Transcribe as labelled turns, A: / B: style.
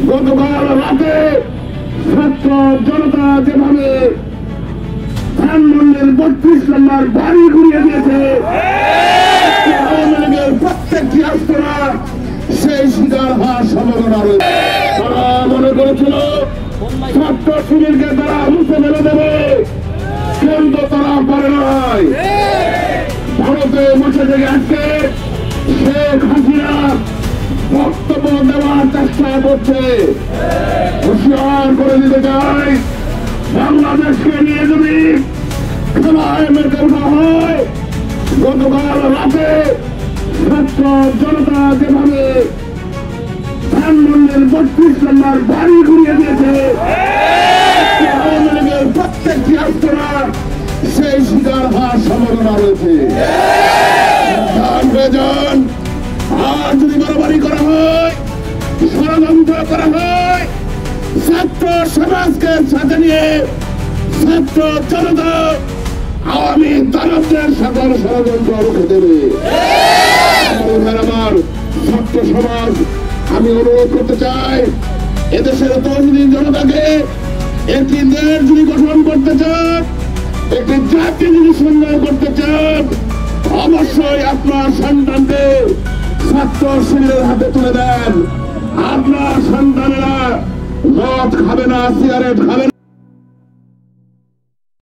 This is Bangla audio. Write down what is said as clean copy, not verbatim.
A: গতকাল রাতে ছাত্র জনতা যেভাবে ধানমন্ডির ৩২ নম্বর বাড়ি ঘুরিয়ে দিয়েছে, আওয়ামী লীগের প্রত্যেকটি আস্তরা সেই শিকার হওয়ার সম্ভাবনা রয়েছে। তারা মনে করেছিল ছাত্র শিবিরকে তারা মুছে ফেলে দেবে, কিন্তু তারা পারে নাই। ভারতে বসে থেকে আজকে শেখ হাসিনা বক্তব্য দেওয়ার চেষ্টা করছে। হুঁশিয়ার করে দিতে চাই, বাংলাদেশকে নিয়ে যদি খেলায় মেতে ওঠা হয়, গতকাল রাতে ছাত্র জনতা যেভাবে ধানমন্ডির ৩২ নম্বর বাড়ি ঘুরিয়ে দিয়েছে, আওয়ামী লীগের প্রত্যেকটি আস্তরা সেই শিকার হওয়ার সম্ভাবনা রয়েছে। আর যদি বাড়াবাড়ি করা হয়, ষড়যন্ত্র করা হয়, ছাত্র সমাজকে সাথে নিয়ে ছাত্র জনতা আওয়ামী দানবদের সকল ষড়যন্ত্র রুখে দেবে। আমার ছাত্র সমাজ, আমি অনুরোধ করতে চাই, এদেশের তৌহিদি জনতাকে একটি দেশ যদি গঠন করতে চান, একটি জাতি যদি সুন্দর করতে চান, অবশ্যই আপনার সন্তানদের ছাত্র শিবিরের হাতে তুলে দেন। আপনার সন্তানেরা মদ খাবে না, সিগারেট খাবে না।